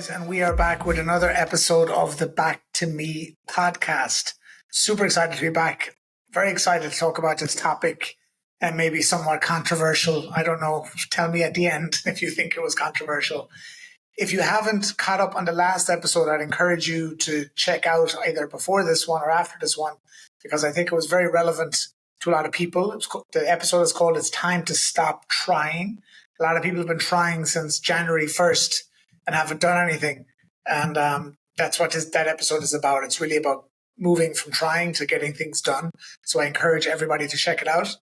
guys, and we are back with another episode of the Back to Me podcast. Super excited to be back. Very excited to talk about this topic and maybe somewhat controversial. I don't know. Tell me at the end if you think it was controversial. If you haven't caught up on the last episode, I'd encourage you to check out either before this one or after this one, because I think it was very relevant to a lot of people. The episode is called "It's Time to Stop Trying." A lot of people have been trying since January 1st and haven't done anything. And that's what that episode is about. It's really about moving from trying to getting things done. So I encourage everybody to check it out.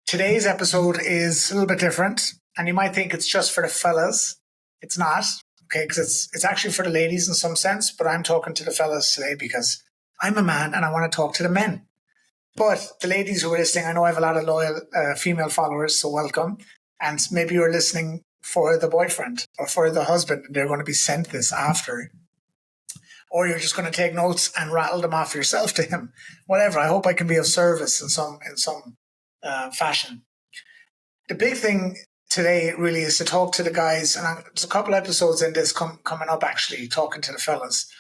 Today's episode is a little bit different. And you might think it's just for the fellas. It's not, okay, because it's actually for the ladies in some sense. But I'm talking to the fellas today because I'm a man and I want to talk to the men. But the ladies who are listening, I know I have a lot of loyal female followers, so welcome. And maybe you're listening for the boyfriend or for the husband, and they're going to be sent this after. Or you're just going to take notes and rattle them off yourself to him. Whatever. I hope I can be of service in some fashion. The big thing today really is to talk to the guys, and there's a couple episodes in this coming up actually, talking to the fellas.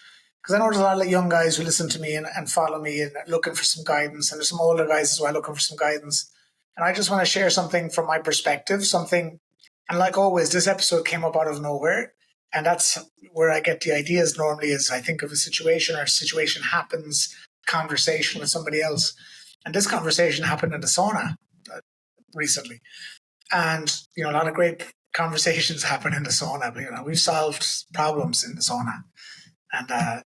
Because I know there's a lot of young guys who listen to me and follow me and looking for some guidance, and there's some older guys as well looking for some guidance. And I just want to share something from my perspective, and like always, this episode came up out of nowhere. And that's where I get the ideas normally is I think of a situation or a situation happens, conversation with somebody else. And this conversation happened in the sauna recently. And, a lot of great conversations happen in the sauna. We've solved problems in the sauna. And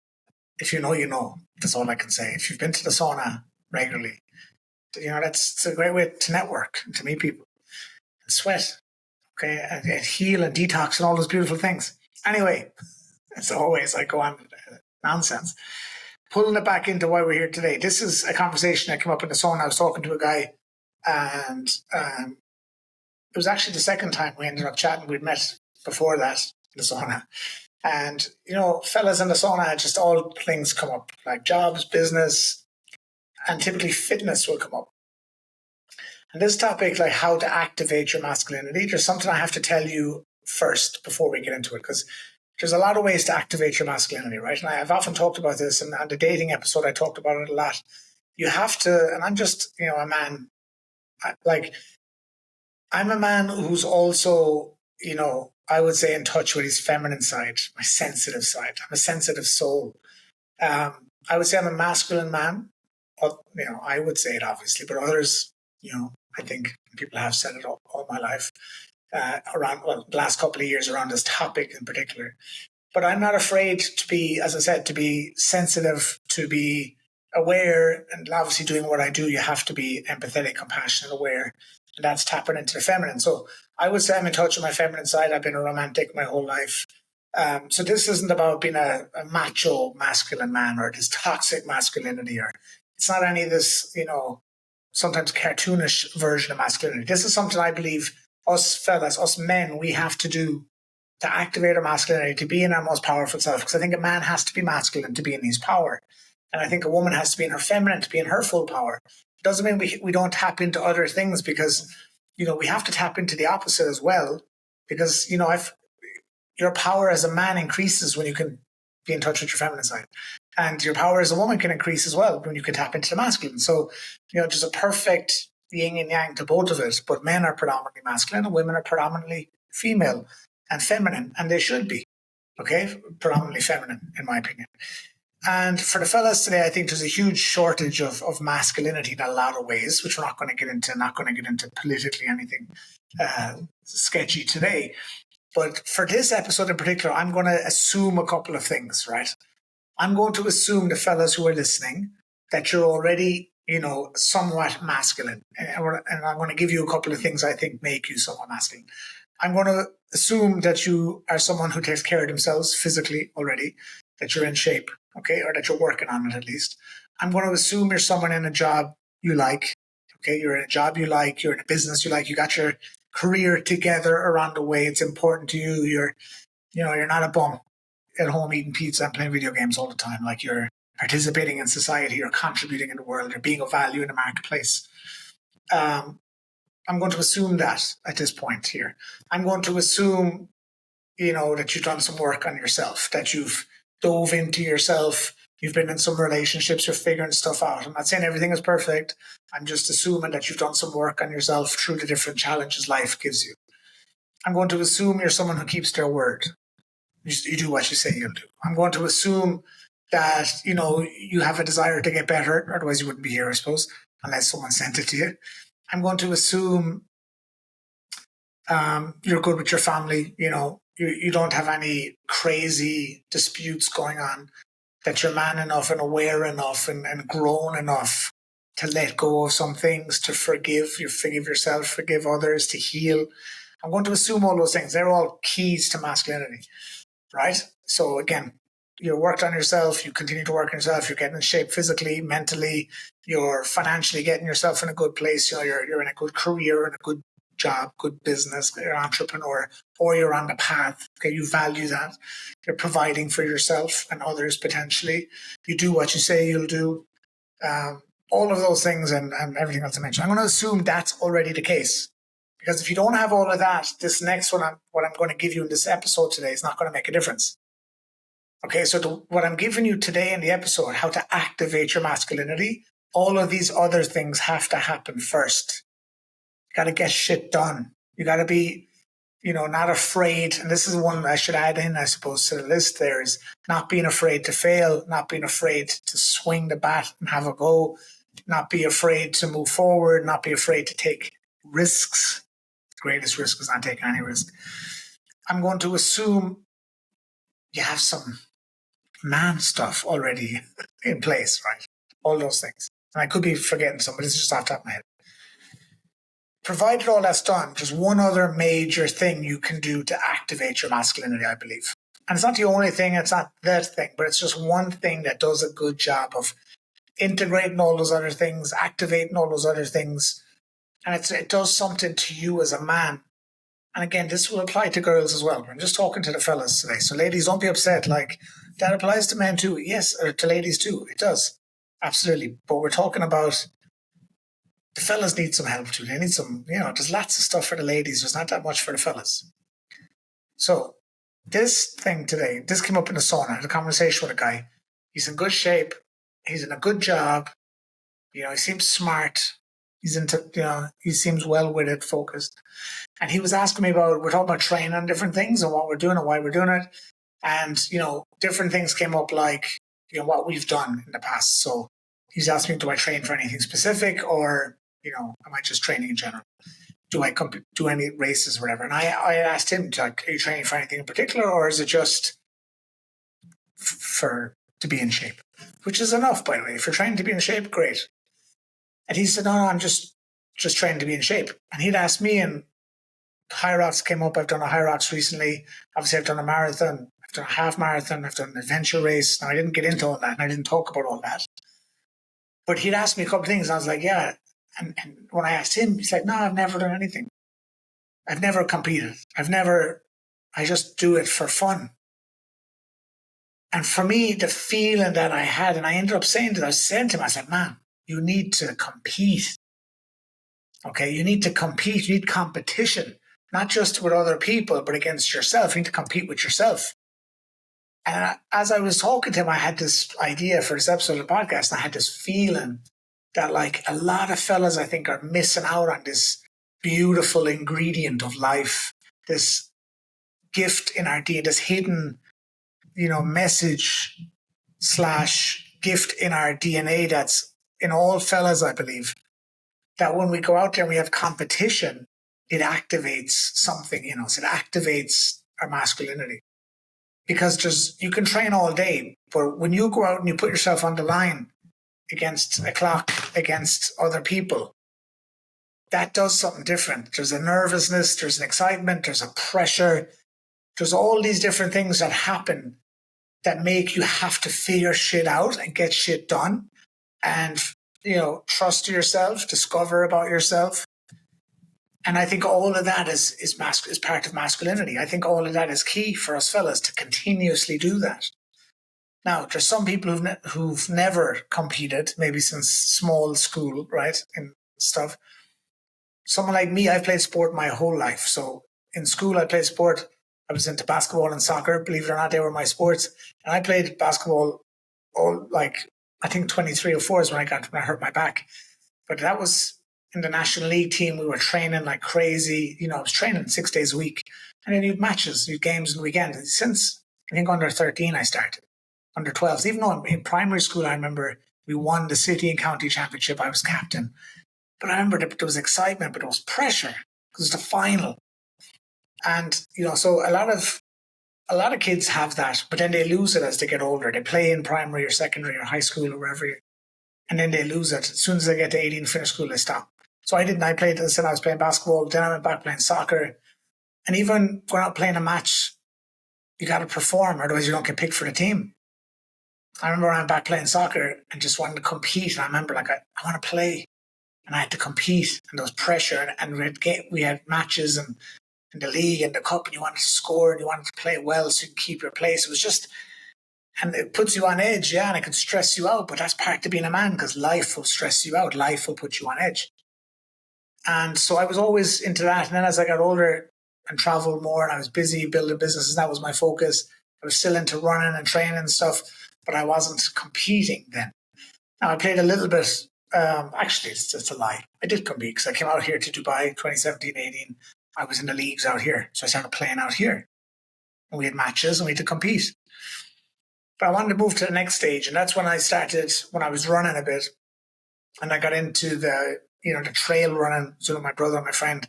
if you know, you know. That's all I can say. If you've been to the sauna regularly, it's a great way to network and to meet people and sweat, okay, and heal and detox and all those beautiful things. Anyway, as always, I go on nonsense. Pulling it back into why we're here today. This is a conversation that came up in the sauna. I was talking to a guy, and it was actually the second time we ended up chatting. We'd met before that in the sauna. And, fellas in the sauna, just all things come up, like jobs, business, and typically fitness will come up. And this topic, like how to activate your masculinity, there's something I have to tell you first before we get into it, because there's a lot of ways to activate your masculinity, right? And I've often talked about this, and on the dating episode, I talked about it a lot. You have to, and I'm just, a man, I'm a man who's also, I would say in touch with his feminine side, my sensitive side. I'm a sensitive soul. I would say I'm a masculine man. I would say it obviously, but others, I think people have said it all my life the last couple of years around this topic in particular. But I'm not afraid to be, as I said, to be sensitive, to be aware, and obviously doing what I do, you have to be empathetic, compassionate, aware, and that's tapping into the feminine. So I would say I'm in touch with my feminine side. I've been a romantic my whole life. So this isn't about being a macho masculine man or this toxic masculinity, or it's not any of this, sometimes cartoonish version of masculinity. This is something I believe us fellas, us men, we have to do to activate our masculinity, to be in our most powerful self. Because I think a man has to be masculine to be in his power. And I think a woman has to be in her feminine to be in her full power. It doesn't mean we don't tap into other things, because, we have to tap into the opposite as well. Because, if your power as a man increases when you can be in touch with your feminine side. And your power as a woman can increase as well when you can tap into the masculine. So, there's a perfect yin and yang to both of it. But men are predominantly masculine and women are predominantly female and feminine. And they should be, okay? Predominantly feminine, in my opinion. And for the fellas today, I think there's a huge shortage of masculinity in a lot of ways, which we're not going to get into politically anything sketchy today. But for this episode in particular, I'm going to assume a couple of things, right? I'm going to assume, the fellas who are listening, that you're already, somewhat masculine. And I'm going to give you a couple of things I think make you somewhat masculine. I'm going to assume that you are someone who takes care of themselves physically already, that you're in shape, okay, or that you're working on it at least. I'm going to assume you're someone in a job you like, okay? You're in a job you like, you're in a business you like, you got your career together around the way. It's important to you. You're not a bum at home eating pizza and playing video games all the time. Like, you're participating in society, you're contributing in the world, you're being of value in the marketplace. I'm going to assume that at this point here. I'm going to assume that you've done some work on yourself, that you've dove into yourself. You've been in some relationships, you're figuring stuff out. I'm not saying everything is perfect. I'm just assuming that you've done some work on yourself through the different challenges life gives you. I'm going to assume you're someone who keeps their word. You do what you say you'll do. I'm going to assume that, you have a desire to get better. Otherwise you wouldn't be here, I suppose, unless someone sent it to you. I'm going to assume you're good with your family. You don't have any crazy disputes going on, that you're man enough and aware enough and grown enough to let go of some things, to forgive. You forgive yourself, forgive others, to heal. I'm going to assume all those things. They're all keys to masculinity, right? So again, you worked on yourself, you continue to work on yourself, you're getting in shape physically, mentally, you're financially getting yourself in a good place, you're in a good career, in a good job, good business, you're an entrepreneur, or you're on the path. Okay, you value that. You're providing for yourself and others potentially. You do what you say you'll do. All of those things and everything else I mentioned. I'm going to assume that's already the case. Because if you don't have all of that, this next one, what I'm going to give you in this episode today is not going to make a difference. Okay, so what I'm giving you today in the episode, how to activate your masculinity, all of these other things have to happen first. You got to get shit done. You got to be, not afraid. And this is one I should add in, I suppose, to the list there is not being afraid to fail, not being afraid to swing the bat and have a go, not be afraid to move forward, not be afraid to take risks. The greatest risk is not taking any risk. I'm going to assume you have some man stuff already in place, right? All those things. And I could be forgetting some, but it's just off the top of my head. Provided all that's done, there's one other major thing you can do to activate your masculinity, I believe. And it's not the only thing, it's not that thing, but it's just one thing that does a good job of integrating all those other things, activating all those other things. And it does something to you as a man. And again, this will apply to girls as well. I'm just talking to the fellas today. So ladies, don't be upset. Like, that applies to men too. Yes, or to ladies too. It does. Absolutely. But we're talking about the fellas need some help too. They need some, there's lots of stuff for the ladies. There's not that much for the fellas. So this thing today, this came up in the sauna. I had a conversation with a guy. He's in good shape. He's in a good job. He seems smart. He's into, he seems well with it, focused. And he was asking me we're talking about training on different things and what we're doing and why we're doing it. And, different things came up like, what we've done in the past. So he's asking me, do I train for anything specific or, am I just training in general? Do I do any races or whatever? And I asked him, are you training for anything in particular or is it just to be in shape? Which is enough, by the way. If you're trying to be in shape, great. And he said, no, I'm just trying to be in shape. And he'd asked me, and high rocks came up. I've done a high rocks recently. Obviously, I've done a marathon. I've done a half marathon. I've done an adventure race. Now, I didn't get into all that, and I didn't talk about all that. But he'd asked me a couple of things, and I was like, yeah. And when I asked him, he's like, no, I've never done anything. I've never competed. I just do it for fun. And for me, the feeling that I had, and I ended up saying to him, I said, man, you need to compete. Okay, you need to compete. You need competition, not just with other people, but against yourself. You need to compete with yourself. And as I was talking to him, I had this idea for this episode of the podcast, and I had this feeling that like a lot of fellas, I think, are missing out on this beautiful ingredient of life, this gift in our DNA, this hidden, message / gift in our DNA that's in all fellas, I believe, that when we go out there and we have competition, it activates something in us. It activates our masculinity. Because you can train all day, but when you go out and you put yourself on the line against a clock, against other people, that does something different. There's a nervousness, there's an excitement, there's a pressure. There's all these different things that happen that make you have to figure shit out and get shit done and, trust yourself, discover about yourself. And I think all of that is part of masculinity. I think all of that is key for us fellas to continuously do that. Now, there's some people who've never competed, maybe since small school, right, and stuff. Someone like me, I've played sport my whole life. So in school, I played sport. I was into basketball and soccer. Believe it or not, they were my sports. And I played basketball all like, I think 23 or 4 is when I hurt my back. But that was in the National League team. We were training like crazy. I was training 6 days a week. And then you'd matches, you'd games on the weekend. And since I think under 13, I started. Under 12s. Even though in primary school, I remember we won the city and county championship. I was captain. But I remember there was excitement, but there was pressure because it's the final. And, so a lot of kids have that, but then they lose it as they get older. They play in primary or secondary or high school or wherever, and then they lose it. As soon as they get to 18, finish school, they stop. So I didn't. I played, as I said, I was playing basketball. Then I went back playing soccer. And even going out playing a match, you got to perform, otherwise you don't get picked for the team. I remember I went back playing soccer and just wanted to compete. And I remember I want to play. And I had to compete, and there was pressure. And we had matches and in the league and the cup, and you wanted to score and you wanted to play well so you can keep your place. It was just, and it puts you on edge, yeah, and it can stress you out, but that's part of being a man, because life will stress you out. Life will put you on edge. And so I was always into that. And then as I got older and traveled more and I was busy building businesses, that was my focus. I was still into running and training and stuff, but I wasn't competing then. Now I played a little bit, actually it's a lie. I did compete because I came out here to Dubai 2017, 18. I was in the leagues out here. So I started playing out here. And we had matches and we had to compete. But I wanted to move to the next stage. And that's when I started, when I was running a bit. And I got into the trail running, so my brother and my friend.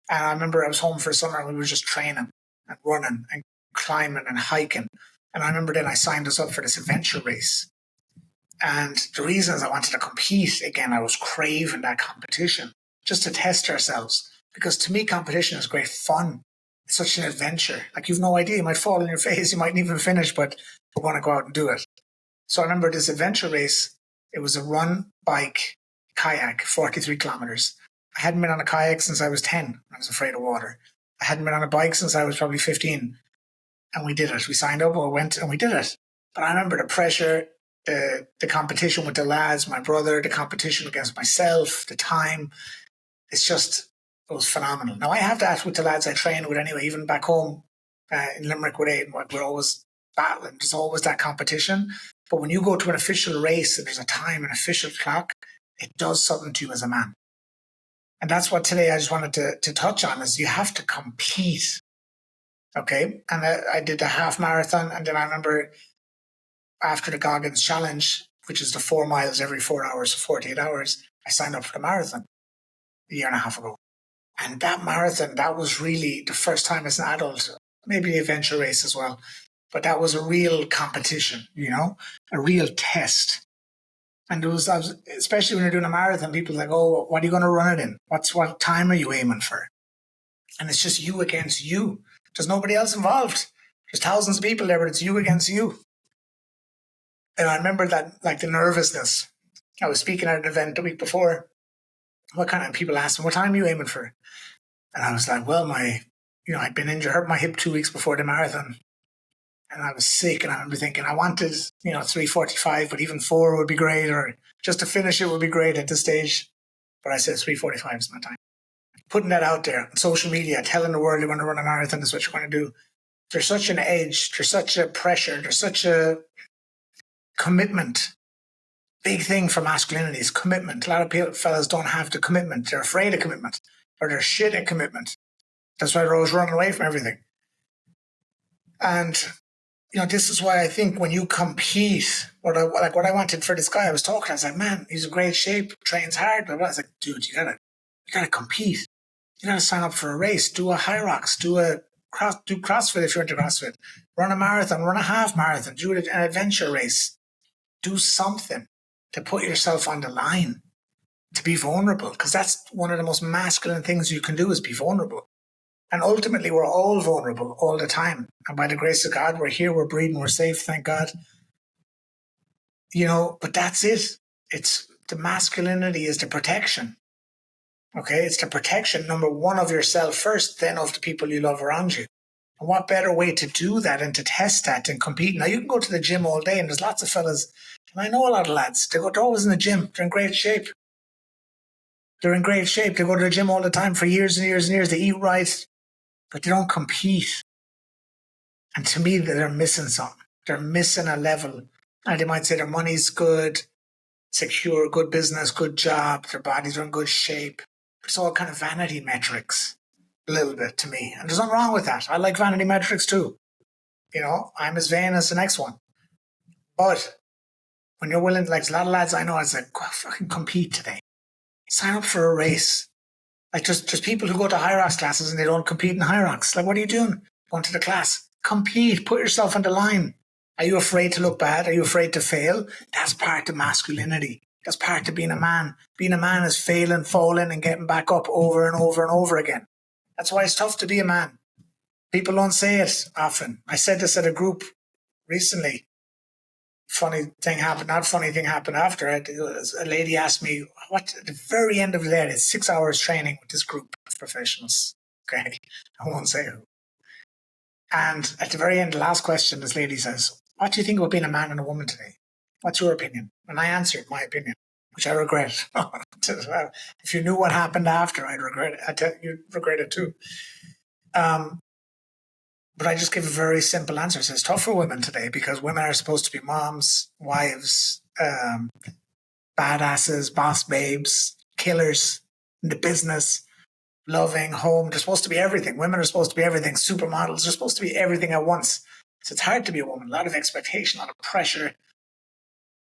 And I remember I was home for summer and we were just training and running and climbing and hiking. And I remember then I signed us up for this adventure race. And the reason is I wanted to compete again. I was craving that competition just to test ourselves. Because to me, competition is great fun. It's such an adventure. Like, you've no idea. You might fall on your face. You mightn't even finish, but you want to go out and do it. So I remember this adventure race. It was a run, bike, kayak, 43 kilometers. I hadn't been on a kayak since I was 10. I was afraid of water. I hadn't been on a bike since I was probably 15. And we did it. We signed up, or went, and we did it. But I remember the pressure, the competition with the lads, my brother, the competition against myself, the time. It's just, it was phenomenal. Now, I have that with the lads I train with anyway, even back home in Limerick with Aidan. We're always battling. There's always that competition. But when you go to an official race and there's a time, an official clock, it does something to you as a man. And that's what today I just wanted to touch on, is you have to compete. Okay. And I did the half marathon. And then I remember after the Goggins Challenge, which is the 4 miles every 4 hours, 48 hours, I signed up for the marathon a year and a half ago. And that marathon, that was really the first time as an adult, maybe the adventure race as well. But that was a real competition, a real test. And especially when you're doing a marathon, people are like, oh, what are you going to run it in? What time are you aiming for? And it's just you against you. There's nobody else involved. There's thousands of people there, but it's you against you. And I remember that, like, the nervousness. I was speaking at an event the week before. What kind of people asked me, what time are you aiming for? And I was like, well, I'd been injured, hurt my hip 2 weeks before the marathon. And I was sick, and I remember thinking I wanted, 3:45, but even 4 would be great, or just to finish it would be great at this stage. But I said 3:45 is my time. Putting that out there on social media, telling the world you want to run a marathon, this is what you're going to do. There's such an edge, there's such a pressure, there's such a commitment. Big thing for masculinity is commitment. A lot of fellas don't have the commitment. They're afraid of commitment, or they're shit at commitment. That's why they're always running away from everything. And, this is why I think when you compete, what I wanted for this guy, I was talking, I was like, man, he's in great shape, trains hard. Blah, blah. I was like, dude, you gotta compete. You gotta sign up for a race, do a high rocks, do CrossFit if you're into CrossFit, run a marathon, run a half marathon, do an adventure race, do something to put yourself on the line, to be vulnerable, because that's one of the most masculine things you can do, is be vulnerable. And ultimately, we're all vulnerable all the time. And by the grace of God, we're here, we're breathing, we're safe, thank God. But that's it. It's the masculinity is the protection. Okay, it's the protection, number one, of yourself first, then of the people you love around you. And what better way to do that and to test that and compete? Now, you can go to the gym all day, and there's lots of fellas, and I know a lot of lads, they're always in the gym. They're in great shape. They go to the gym all the time for years and years and years. They eat right, but they don't compete. And to me, they're missing something. They're missing a level. And they might say their money's good, secure, good business, good job, their bodies are in good shape. It's all kind of vanity metrics, a little bit to me. And there's nothing wrong with that. I like vanity metrics too. I'm as vain as the next one. But when you're willing, like a lot of lads I know, it's like, go fucking compete today. Sign up for a race. Like just people who go to high rocks classes and they don't compete in high rocks. Like, what are you doing? Going to the class. Compete. Put yourself on the line. Are you afraid to look bad? Are you afraid to fail? That's part of masculinity. That's part of being a man. Being a man is failing, falling, and getting back up over and over and over again. That's why it's tough to be a man. People don't say it often. I said this at a group recently. Funny thing happened. Not funny thing happened after it. A lady asked me, what, at the very end of the day, it's 6 hours training with this group of professionals. Okay. I won't say who. And at the very end, the last question, this lady says, what do you think about being a man and a woman today? What's your opinion? And I answered my opinion, which I regret. If you knew what happened after, I'd regret it. You'd regret it too. But I just give a very simple answer. It says, tough for women today because women are supposed to be moms, wives, badasses, boss babes, killers in the business, loving, home. They're supposed to be everything. Women are supposed to be everything. Supermodels. They're supposed to be everything at once. So it's hard to be a woman. A lot of expectation, a lot of pressure.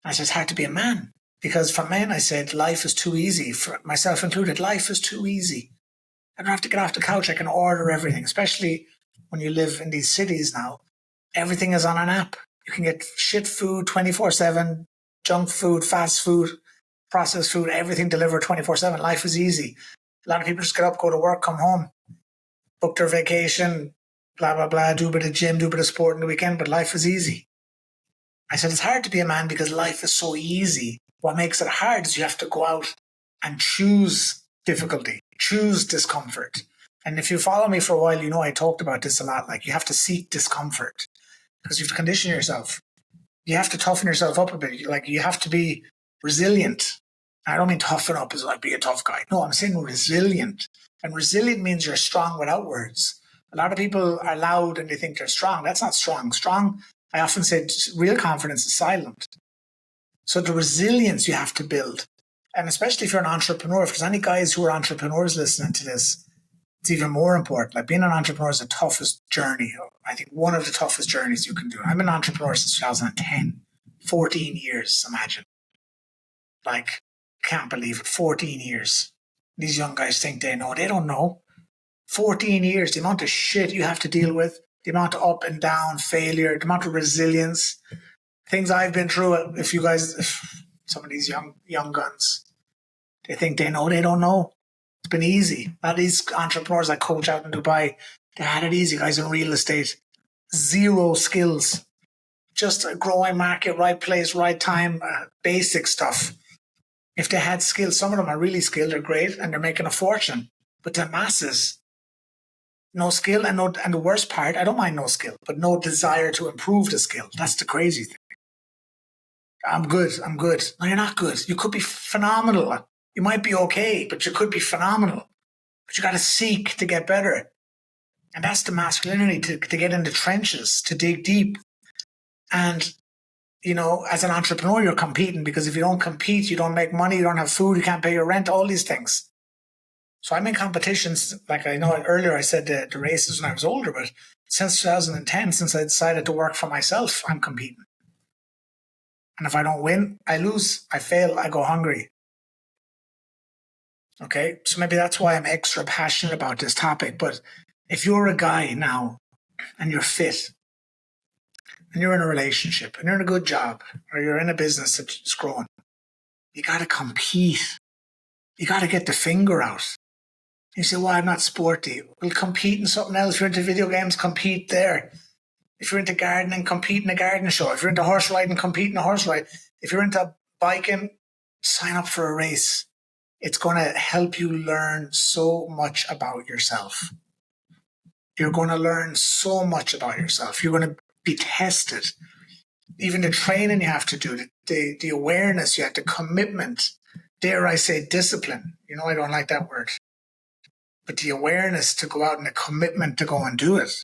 I said, it's hard to be a man. Because for men, I said, life is too easy. For myself included, life is too easy. I don't have to get off the couch. I can order everything, especially when you live in these cities now. Everything is on an app. You can get shit food 24/7, junk food, fast food, processed food, everything delivered 24/7. Life is easy. A lot of people just get up, go to work, come home, book their vacation, blah, blah, blah, do a bit of gym, do a bit of sport in the weekend, but life is easy. I said, it's hard to be a man because life is so easy. What makes it hard is you have to go out and choose difficulty, choose discomfort. And if you follow me for a while, you know I talked about this a lot. Like, you have to seek discomfort because you have to condition yourself. You have to toughen yourself up a bit. Like, you have to be resilient. I don't mean toughen up as like be a tough guy. No, I'm saying resilient. And resilient means you're strong without words. A lot of people are loud and they think they're strong. That's not strong. Strong, I often say, real confidence is silent. So the resilience you have to build. And especially if you're an entrepreneur, if there's any guys who are entrepreneurs listening to this, it's even more important. Like, being an entrepreneur is the toughest journey. I think one of the toughest journeys you can do. I'm an entrepreneur since 2010, 14 years, imagine. Like, can't believe it, 14 years. These young guys think they know. They don't know. 14 years, the amount of shit you have to deal with, the amount of up and down, failure, the amount of resilience, things I've been through. If you guys, some of these young guns, they think they know, they don't know. It's been easy. A lot of these entrepreneurs I coach out in Dubai, they had it easy. Guys in real estate, zero skills, just a growing market, right place, right time, basic stuff. If they had skills, some of them are really skilled, they're great, and they're making a fortune. But the masses, no skill, and the worst part, I don't mind no skill, but no desire to improve the skill. That's the crazy thing. I'm good. No, you're not good. You could be phenomenal. You might be okay, but you could be phenomenal. But you got to seek to get better. And that's the masculinity, to get in the trenches, to dig deep. And, as an entrepreneur, you're competing, because if you don't compete, you don't make money, you don't have food, you can't pay your rent, all these things. So I'm in competitions. Like, I know earlier I said the races when I was older, but since 2010, since I decided to work for myself, I'm competing. And if I don't win, I lose, I fail, I go hungry. Okay, so maybe that's why I'm extra passionate about this topic. But if you're a guy now and you're fit and you're in a relationship and you're in a good job or you're in a business that's growing, you got to compete. You got to get the finger out. You say, well, I'm not sporty. Well, compete in something else. If you're into video games, compete there. If you're into gardening, compete in a garden show. If you're into horse riding, compete in a horse ride. If you're into biking, sign up for a race. It's going to help you learn so much about yourself. You're going to learn so much about yourself. You're going to be tested. Even the training you have to do, the awareness you have, the commitment, dare I say discipline. I don't like that word. But the awareness to go out and the commitment to go and do it.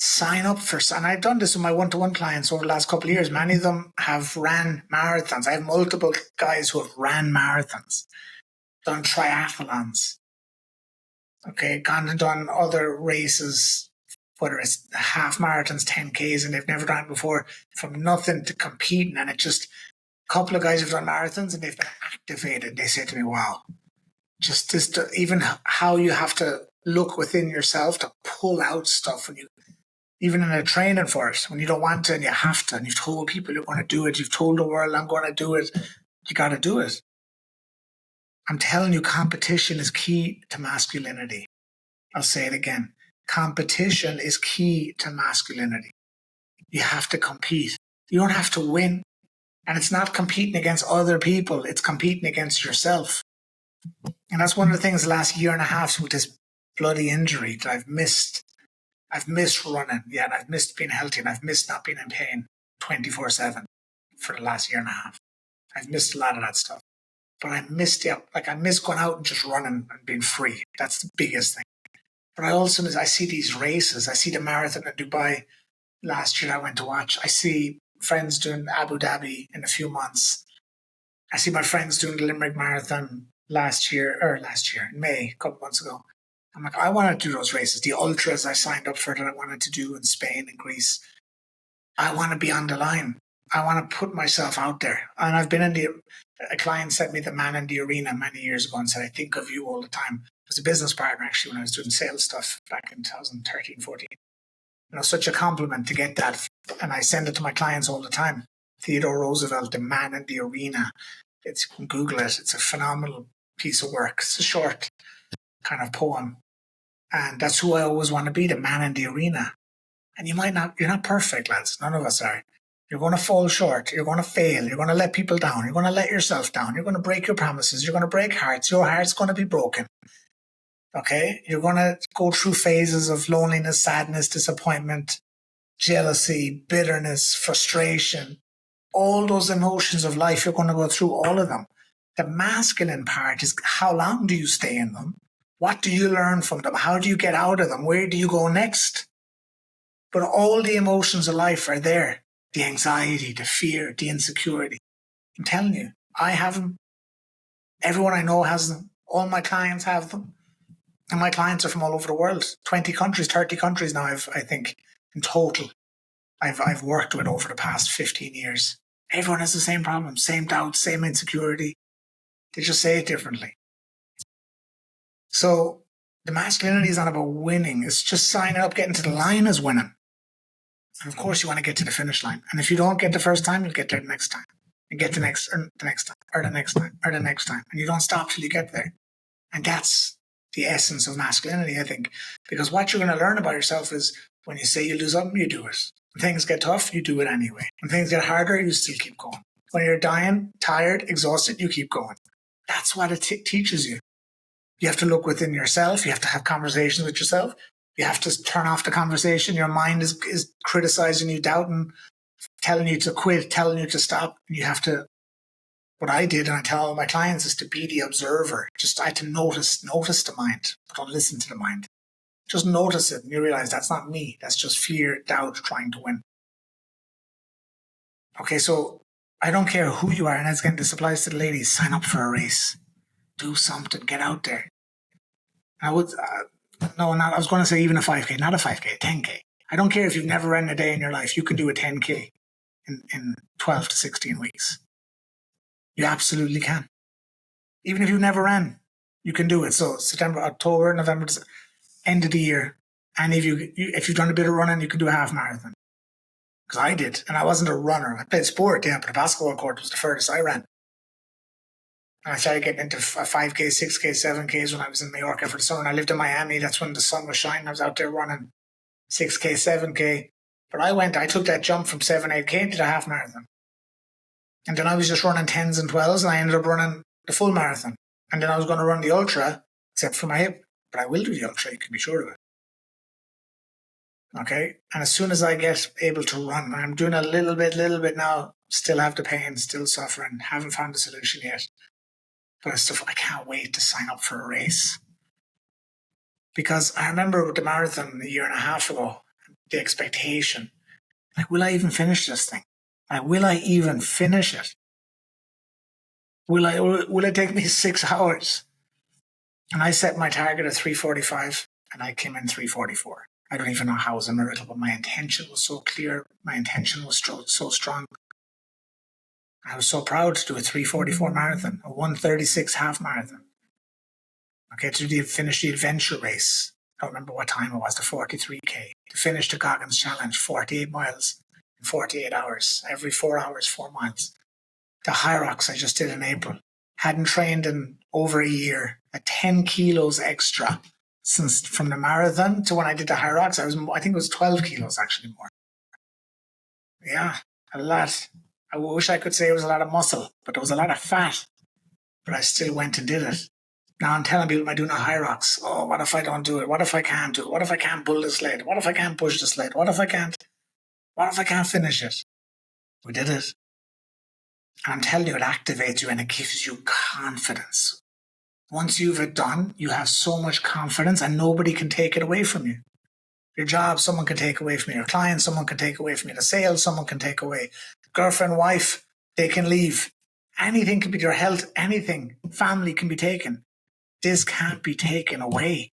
sign up for, and I've done this with my one-to-one clients over the last couple of years. Many of them have ran marathons. I have multiple guys who have ran marathons, done triathlons, okay, gone and done other races, whether it's half marathons, 10Ks, and they've never done it before, from nothing to competing. And it just, a couple of guys have done marathons and they've been activated. They say to me, wow, just this, even how you have to look within yourself to pull out stuff when you, even in a training for it, when you don't want to and you have to, and you've told people you want to do it, you've told the world, I'm going to do it, you got to do it. I'm telling you, competition is key to masculinity. I'll say it again. Competition is key to masculinity. You have to compete. You don't have to win. And it's not competing against other people. It's competing against yourself. And that's one of the things the last year and a half with this bloody injury that I've missed. I've missed running. Yeah, and I've missed being healthy, and I've missed not being in pain 24/7 for the last year and a half. I've missed a lot of that stuff. But I missed it. Like, I miss going out and just running and being free. That's the biggest thing. But I also miss, I see these races. I see the marathon in Dubai last year I went to watch. I see friends doing Abu Dhabi in a few months. I see my friends doing the Limerick Marathon last year, in May, a couple months ago. I'm like, I want to do those races. The ultras I signed up for that I wanted to do in Spain and Greece. I want to be on the line. I want to put myself out there. And I've been a client sent me the Man in the Arena many years ago and said, I think of you all the time. I was a business partner actually when I was doing sales stuff back in 2013, 14. Such a compliment to get that. And I send it to my clients all the time. Theodore Roosevelt, the Man in the Arena. You can Google it. It's a phenomenal piece of work. It's a short kind of poem. And that's who I always want to be, the man in the arena. And you're not perfect, lads. None of us are. You're going to fall short. You're going to fail. You're going to let people down. You're going to let yourself down. You're going to break your promises. You're going to break hearts. Your heart's going to be broken. Okay? You're going to go through phases of loneliness, sadness, disappointment, jealousy, bitterness, frustration. All those emotions of life, you're going to go through all of them. The masculine part is, how long do you stay in them? What do you learn from them? How do you get out of them? Where do you go next? But all the emotions of life are there. The anxiety, the fear, the insecurity. I'm telling you, I have them. Everyone I know has them. All my clients have them. And my clients are from all over the world. 20 countries, 30 countries now, I think, in total, I've worked with over the past 15 years. Everyone has the same problem, same doubts, same insecurity. They just say it differently. So the masculinity is not about winning. It's just signing up, getting to the line is winning. And of course you want to get to the finish line. And if you don't get the first time, you'll get there the next time. And get the next time, or the next time, or the next time. And you don't stop till you get there. And that's the essence of masculinity, I think. Because what you're going to learn about yourself is when you say you do something, you do it. When things get tough, you do it anyway. When things get harder, you still keep going. When you're dying, tired, exhausted, you keep going. That's what it teaches you. You have to look within yourself. You have to have conversations with yourself. You have to turn off the conversation. Your mind is criticizing you, doubting, telling you to quit, telling you to stop. And you have to, what I did, and I tell all my clients, is to be the observer. I had to notice the mind, but don't listen to the mind. Just notice it, and you realize that's not me. That's just fear, doubt, trying to win. Okay, so I don't care who you are, and again, this applies to the ladies. Sign up for a race. Do something. Get out there. I was going to say even a 5K, not a 5K, a 10K. I don't care if you've never ran a day in your life. You can do a 10K in 12 to 16 weeks. You absolutely can. Even if you've never ran, you can do it. So September, October, November, end of the year. And if you've done a bit of running, you can do a half marathon. Because I did. And I wasn't a runner. I played sport, yeah, but the basketball court was the furthest I ran. And I started getting into 5K, 6K, 7Ks when I was in Mallorca for the summer. And I lived in Miami. That's when the sun was shining. I was out there running 6K, 7K. But I took that jump from 7, 8K into the half marathon. And then I was just running 10s and 12s, and I ended up running the full marathon. And then I was going to run the ultra, except for my hip. But I will do the ultra, you can be sure of it. Okay? And as soon as I get able to run, I'm doing a little bit now, still have the pain, still suffering, haven't found a solution yet. But I can't wait to sign up for a race. Because I remember with the marathon a year and a half ago, the expectation. Like, will I even finish this thing? Like, will I even finish it? Will it take me 6 hours? And I set my target at 3:45 and I came in 3:44. I don't even know how it was a miracle, but my intention was so clear. My intention was so strong. I was so proud to do a 3:44 marathon, a 1:36 half marathon. Okay, to finish the adventure race. I don't remember what time it was, the 43K. To finish the Goggins Challenge, 48 miles in 48 hours. Every 4 hours, 4 miles. The High Rocks I just did in April. Hadn't trained in over a year. At 10 kilos extra since from the marathon to when I did the High Rocks. I think it was 12 kilos actually more. Yeah, a lot. I wish I could say it was a lot of muscle, but there was a lot of fat. But I still went and did it. Now I'm telling people I'm doing a High Rocks. Oh, what if I don't do it? What if I can't do it? What if I can't pull the sled? What if I can't push the sled? What if I can't finish it? We did it. And I'm telling you, it activates you and it gives you confidence. Once you've it done, you have so much confidence and nobody can take it away from you. Your job, someone can take away from you. Your client, someone can take away from you. The sales, someone can take away. Girlfriend, wife, they can leave. Anything can be your health, anything. Family can be taken. This can't be taken away.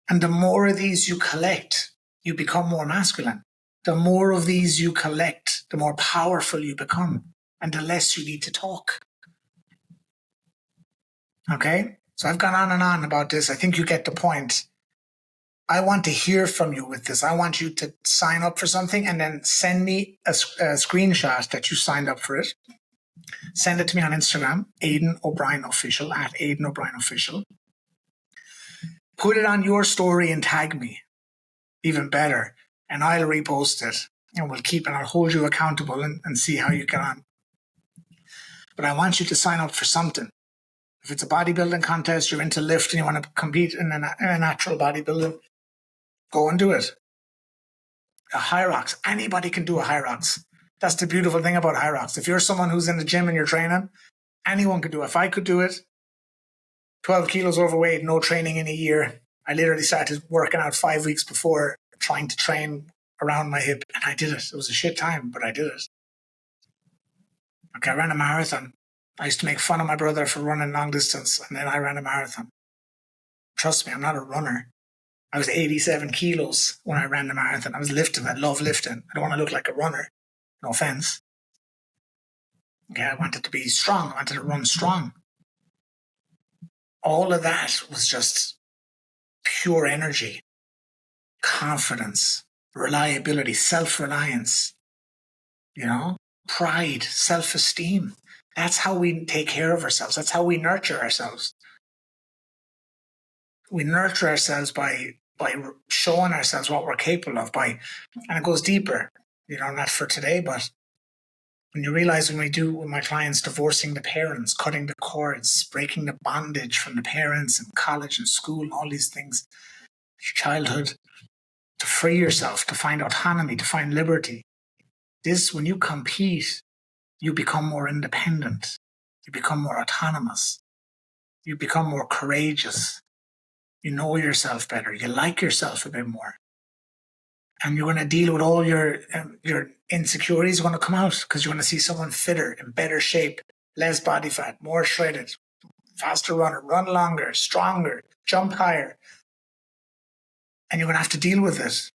And the more of these you collect, you become more masculine. The more of these you collect, the more powerful you become. And the less you need to talk. Okay? So I've gone on and on about this. I think you get the point. I want to hear from you with this. I want you to sign up for something and then send me a screenshot that you signed up for it. Send it to me on Instagram, Aidan O'Brien Official, at Aidan O'Brien Official. Put it on your story and tag me. Even better. And I'll repost it. And we'll keep and I'll hold you accountable and see how you get on. But I want you to sign up for something. If it's a bodybuilding contest, you're into lift and you want to compete in a natural bodybuilding, go and do it. A High Rocks. Anybody can do a High Rocks. That's the beautiful thing about High Rocks. If you're someone who's in the gym and you're training, anyone could do it. If I could do it, 12 kilos overweight, no training in a year. I literally started working out 5 weeks before, trying to train around my hip. And I did it. It was a shit time, but I did it. Okay, I ran a marathon. I used to make fun of my brother for running long distance, and then I ran a marathon. Trust me, I'm not a runner. I was 87 kilos when I ran the marathon. I was lifting. I love lifting. I don't want to look like a runner. No offense. Okay, I wanted to be strong. I wanted to run strong. All of that was just pure energy, confidence, reliability, self-reliance, pride, self-esteem. That's how we take care of ourselves. That's how we nurture ourselves. We nurture ourselves by showing ourselves what we're capable of, and it goes deeper, not for today, but when you realize when we do with my clients, divorcing the parents, cutting the cords, breaking the bondage from the parents and college and school, all these things, childhood, to free yourself, to find autonomy, to find liberty. This, when you compete, you become more independent. You become more autonomous. You become more courageous. You know yourself better. You like yourself a bit more. And you're going to deal with all your insecurities are going to come out because you're going to see someone fitter, in better shape, less body fat, more shredded, faster runner, run longer, stronger, jump higher. And you're going to have to deal with it.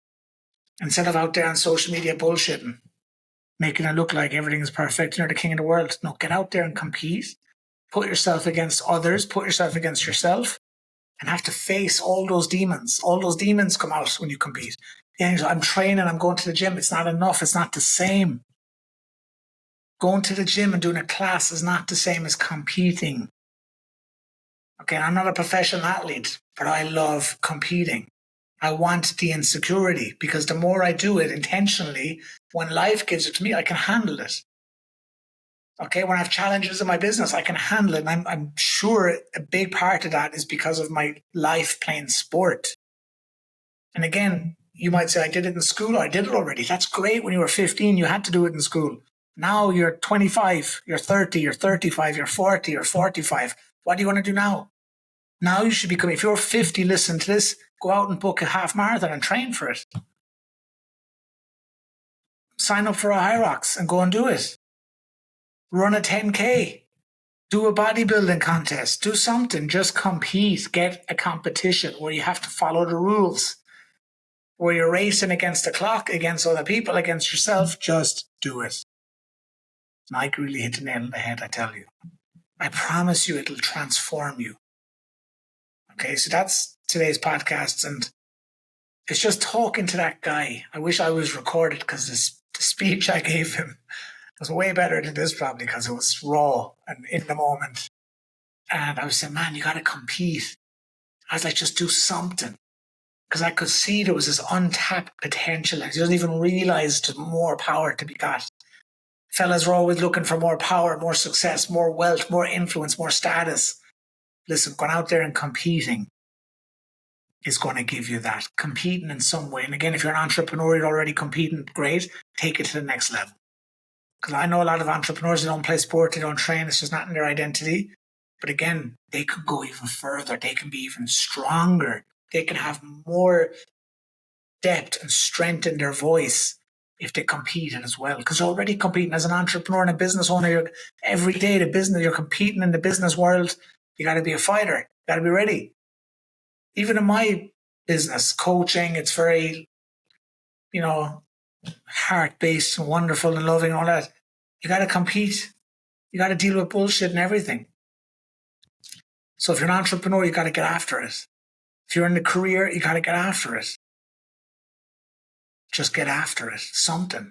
Instead of out there on social media bullshitting, making it look like everything is perfect, you're the king of the world. No, get out there and compete. Put yourself against others. Put yourself against yourself. And have to face all those demons. All those demons come out when you compete. Yeah, I'm training, I'm going to the gym. It's not enough. It's not the same. Going to the gym and doing a class is not the same as competing. Okay, I'm not a professional athlete, but I love competing. I want the insecurity because the more I do it intentionally, when life gives it to me, I can handle it. Okay, when I have challenges in my business, I can handle it. And I'm sure a big part of that is because of my life playing sport. And again, you might say, I did it in school. I did it already. That's great. When you were 15, you had to do it in school. Now you're 25, you're 30, you're 35, you're 40, you're 45. What do you want to do now? Now you should be coming. If you're 50, listen to this, go out and book a half marathon and train for it. sign up for a High Rocks and go and do it. Run a 10K. Do a bodybuilding contest. Do something. Just compete. Get a competition where you have to follow the rules, where you're racing against the clock, against other people, against yourself. Just do it. Mike really hit the nail on the head, I tell you. I promise you it'll transform you. Okay, so that's today's podcast. And it's just talking to that guy. I wish I was recorded because the speech I gave him was way better than this probably because it was raw and in the moment. And I was saying, man, you got to compete. I was like, just do something. Because I could see there was this untapped potential. He doesn't even realize there's more power to be got. Fellas are always looking for more power, more success, more wealth, more influence, more status. Listen, going out there and competing is going to give you that. Competing in some way. And again, if you're an entrepreneur, you're already competing, great. Take it to the next level. Because I know a lot of entrepreneurs, they don't play sport, they don't train. It's just not in their identity. But again, they could go even further. They can be even stronger. They can have more depth and strength in their voice if they compete as well. Because you're already competing as an entrepreneur and a business owner. Every day, you're competing in the business world. You got to be a fighter. You got to be ready. Even in my business, coaching, it's very, heart-based and wonderful and loving and all that. You got to compete. You got to deal with bullshit and everything. So if you're an entrepreneur, you got to get after it. If you're in the career, you got to get after it. Just get after it. Something.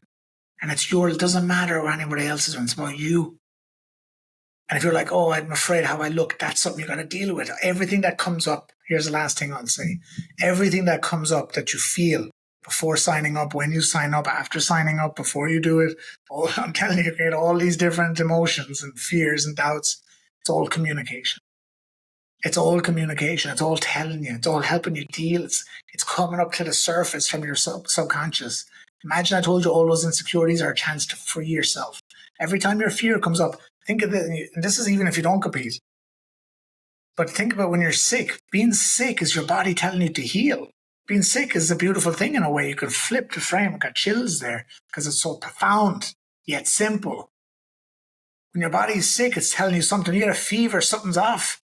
And it's yours. It doesn't matter what anybody else is doing. It's about you. And if you're like, oh, I'm afraid how I look, that's something you got to deal with. Everything that comes up, here's the last thing I'll say. Everything that comes up that you feel before signing up, when you sign up, after signing up, before you do it, I'm telling you get all these different emotions and fears and doubts. It's all communication. It's all communication. It's all telling you. It's all helping you deal. It's coming up to the surface from your subconscious. Imagine I told you all those insecurities are a chance to free yourself. Every time your fear comes up, think of it, and this is even if you don't compete. But think about when you're sick. Being sick is your body telling you to heal. Being sick is a beautiful thing in a way. You could flip the frame. I got chills there because it's so profound yet simple. When your body is sick, it's telling you something. You get a fever, something's off.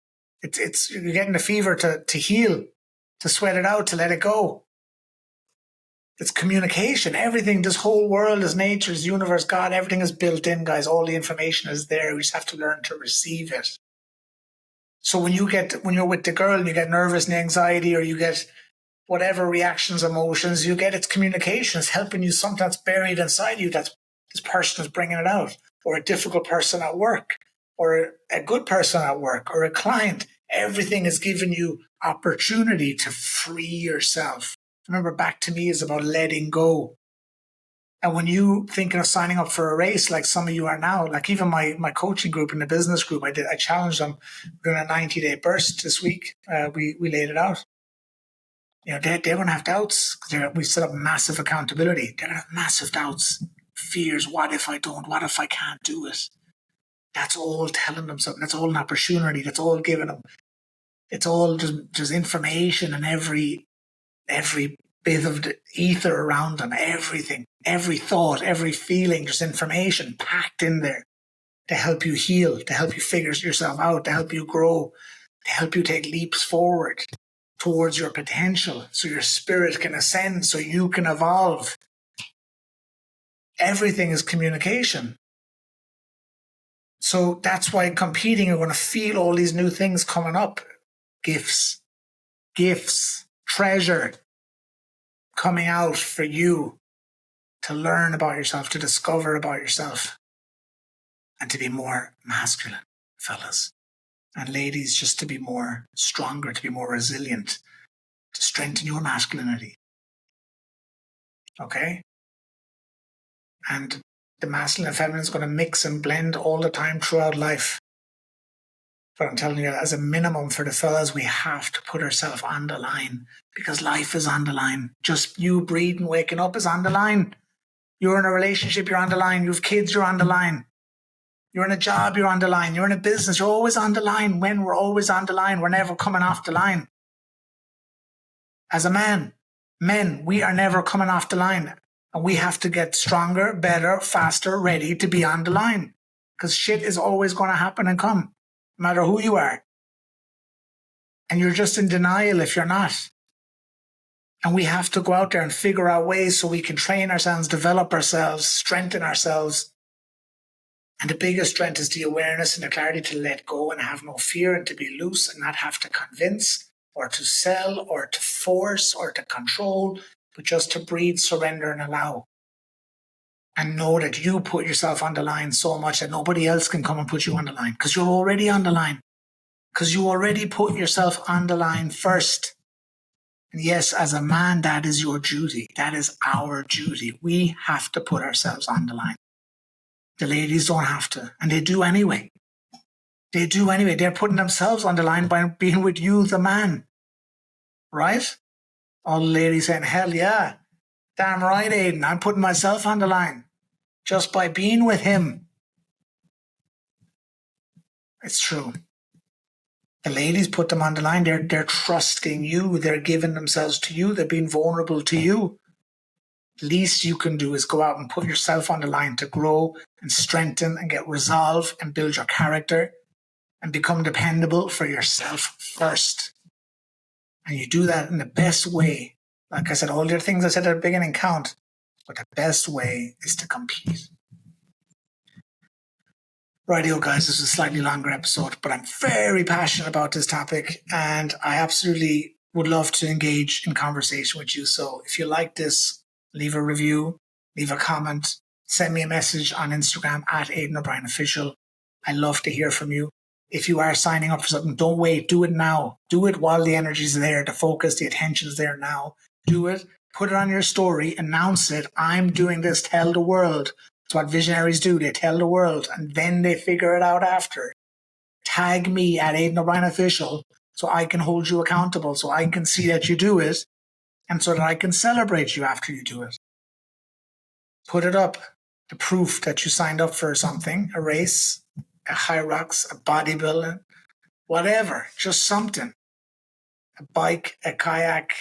You're getting the fever to heal, to sweat it out, to let it go. It's communication. Everything, this whole world is nature, is universe, God, everything is built in, guys. All the information is there. We just have to learn to receive it. So when you're with the girl and you get nervous and anxiety, or you get whatever reactions, emotions, you get, it's communication. It's helping you. Something that's buried inside you, that's this person is bringing it out. Or a difficult person at work, or a good person at work, or a client. Everything is giving you opportunity to free yourself. Remember, Back to Me is about letting go. And when you thinking of signing up for a race, like some of you are now, like even my coaching group in the business group, I challenged them. We're doing a 90-day burst this week. We laid it out. They're going to have doubts because we set up massive accountability. They're going to have massive doubts, fears. What if I don't? What if I can't do it? That's all telling them something. That's all an opportunity. That's all giving them. It's all just information and every bit of the ether around them, everything, every thought, every feeling, just information packed in there to help you heal, to help you figure yourself out, to help you grow, to help you take leaps forward towards your potential so your spirit can ascend, so you can evolve. Everything is communication. So that's why competing, you're going to feel all these new things coming up. Gifts, treasure coming out for you to learn about yourself, to discover about yourself, and to be more masculine, fellas. And ladies, just to be more stronger, to be more resilient, to strengthen your masculinity. Okay? And the masculine and feminine is going to mix and blend all the time throughout life. But I'm telling you, as a minimum for the fellas, we have to put ourselves on the line because life is on the line. Just you breathing, waking up is on the line. You're in a relationship, you're on the line. You have kids, you're on the line. You're in a job, you're on the line. You're in a business, you're always on the line. When we're always on the line, we're never coming off the line. As a man, men, we are never coming off the line. And we have to get stronger, better, faster, ready to be on the line. Because shit is always going to happen and come, no matter who you are. And you're just in denial if you're not. And we have to go out there and figure out ways so we can train ourselves, develop ourselves, strengthen ourselves. And the biggest strength is the awareness and the clarity to let go and have no fear and to be loose and not have to convince or to sell or to force or to control, but just to breathe, surrender, and allow. And know that you put yourself on the line so much that nobody else can come and put you on the line because you're already on the line. Because you already put yourself on the line first. And yes, as a man, that is your duty. That is our duty. We have to put ourselves on the line. The ladies don't have to, and they do anyway. They do anyway. They're putting themselves on the line by being with you, the man. Right? All the ladies saying, hell yeah. Damn right, Aidan. I'm putting myself on the line just by being with him. It's true. The ladies put them on the line. They're trusting you. They're giving themselves to you. They're being vulnerable to you. Least you can do is go out and put yourself on the line to grow and strengthen and get resolve and build your character and become dependable for yourself first. And you do that in the best way. Like I said, all the things I said at the beginning count, but the best way is to compete. Rightio, guys, this is a slightly longer episode, but I'm very passionate about this topic and I absolutely would love to engage in conversation with you. So if you like this, leave a review, leave a comment, send me a message on Instagram at Aidan O'Brien Official. I love to hear from you. If you are signing up for something, don't wait. Do it now. Do it while the energy is there, the focus, the attention is there now. Do it. Put it on your story. Announce it. I'm doing this. Tell the world. It's what visionaries do. They tell the world and then they figure it out after. Tag me at Aidan O'Brien Official so I can hold you accountable, so I can see that you do it and so that I can celebrate you after you do it. Put it up. The proof that you signed up for something, a race, a high rocks, a bodybuilding, whatever, just something. A bike, a kayak.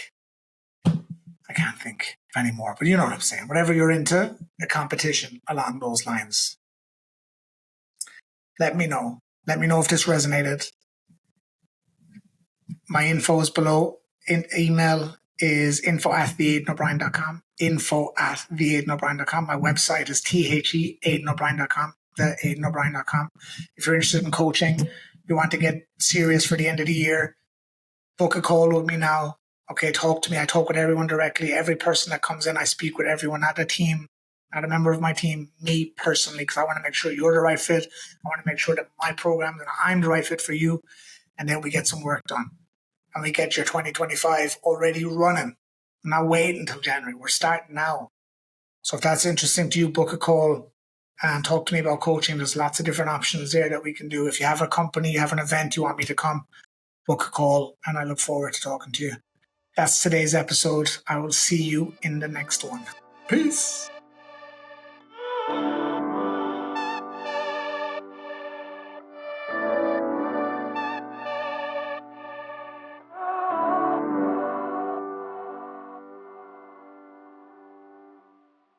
I can't think of any more, but you know what I'm saying. Whatever you're into, a competition along those lines. Let me know. Let me know if this resonated. My info is below. Email is info@theaidanobrien.com. info@theaidanobrien.com. My website is theaidanobrien.com. theaidanobrien.com. If you're interested in coaching, you want to get serious for the end of the year, book a call with me now. Okay, talk to me. I talk with everyone directly. Every person that comes in, I speak with everyone, not a team, not a member of my team, me personally, because I want to make sure you're the right fit. I want to make sure that my program, that I'm the right fit for you. And then we get some work done. And we get your 2025 already running. I'm not waiting until January. We're starting now. So if that's interesting to you, book a call and talk to me about coaching. There's lots of different options there that we can do. If you have a company, you have an event, you want me to come, book a call, and I look forward to talking to you. That's today's episode. I will see you in the next one. Peace.